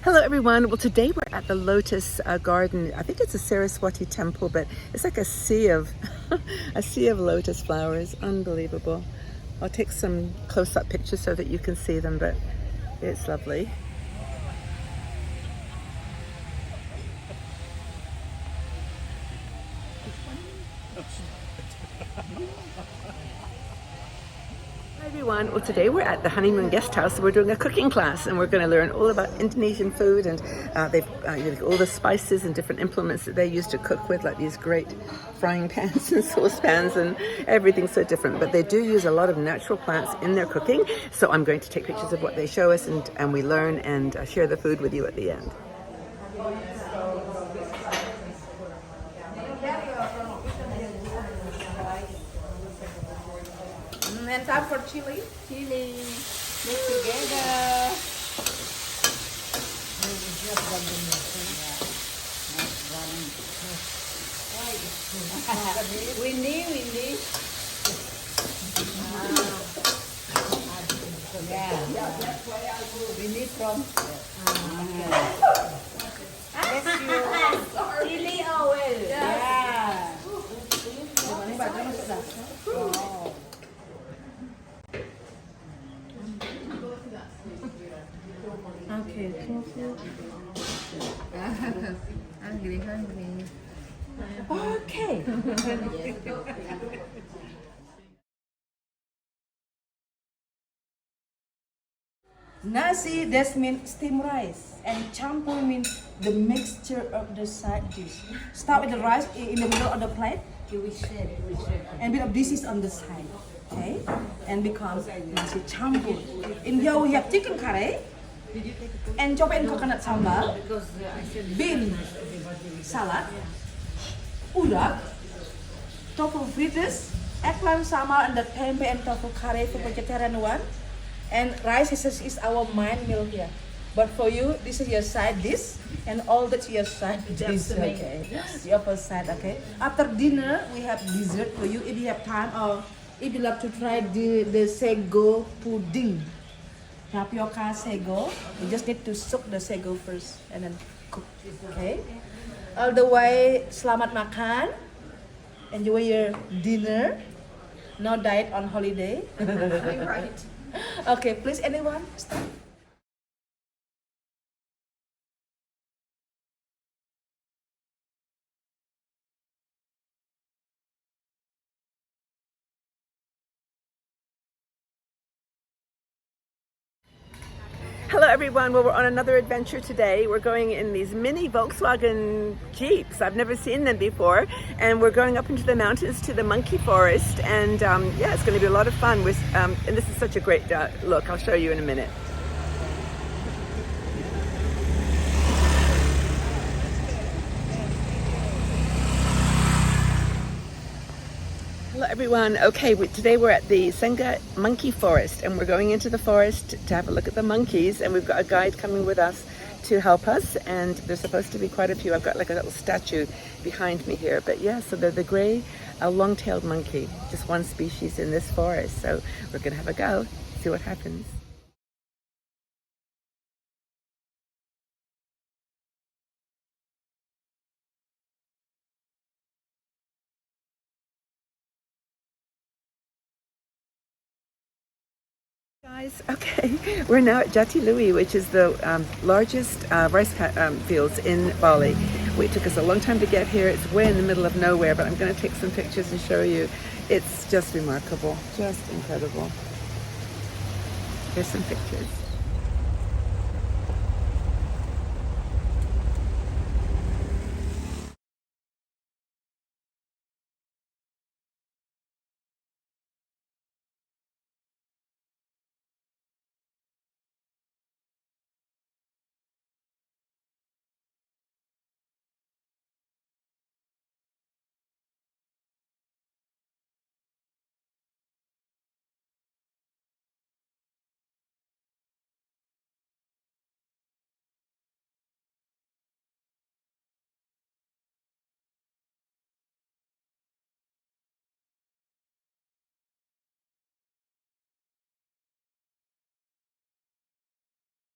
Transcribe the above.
Hello everyone. Well, today we're at the Lotus Garden. I think it's a Saraswati temple, but it's like a sea of a sea of lotus flowers. Unbelievable. I'll take some close-up pictures so that you can see them, but it's lovely. Hi everyone. Well, today we're at the Honeymoon Guest House. We're doing a cooking class and we're going to learn all about Indonesian food, and they've all the spices and different implements that they use to cook with, like these great frying pans and saucepans, and everything's so different. But they do use a lot of natural plants in their cooking. So I'm going to take pictures of what they show us, and we learn and share the food with you at the end. And time for chili. Chili. Mix together. Windy. Windy from. Chili oil. Yeah. Okay, thank you. I'm getting hungry. Okay. Nasi, that means steamed rice, and campur means the mixture of the side dish. Start with the rice in the middle of the plate, and bit of dishes on the side, okay? And becomes nasi campur. In here we have chicken curry, and chopped and coconut sambal, bean salad, udang, tofu fritters, eggplant sambal, and the tempe and tofu curry for vegetarian one. And rice is our main meal here. But for you, this is your side dish, and all that's your side dish. Okay, the upper side. Okay. After dinner, we have dessert for you if you have time, or if you love to try the sago pudding. Tapioca sago. You just need to soak the sago first and then cook. Okay. All the way, selamat makan. Enjoy your dinner. No diet on holiday. Right. Okay, please, anyone start. Hello everyone. Well, we're on another adventure today. We're going in these mini Volkswagen Jeeps. I've never seen them before, and we're going up into the mountains to the monkey forest, and yeah, it's going to be a lot of fun. And this is such a great look. I'll show you in a minute. Hello everyone. Okay, today we're at the Senga Monkey Forest, and we're going into the forest to have a look at the monkeys, and we've got a guide coming with us to help us, and there's supposed to be quite a few. I've got like a little statue behind me here, but yeah, so they're the gray long-tailed monkey, just one species in this forest. So we're gonna have a go, see what happens. Guys, okay, we're now at Jatilui, which is the largest rice fields in Bali. It took us a long time to get here. It's way in the middle of nowhere, but I'm going to take some pictures and show you. It's just remarkable, just incredible. Here's some pictures.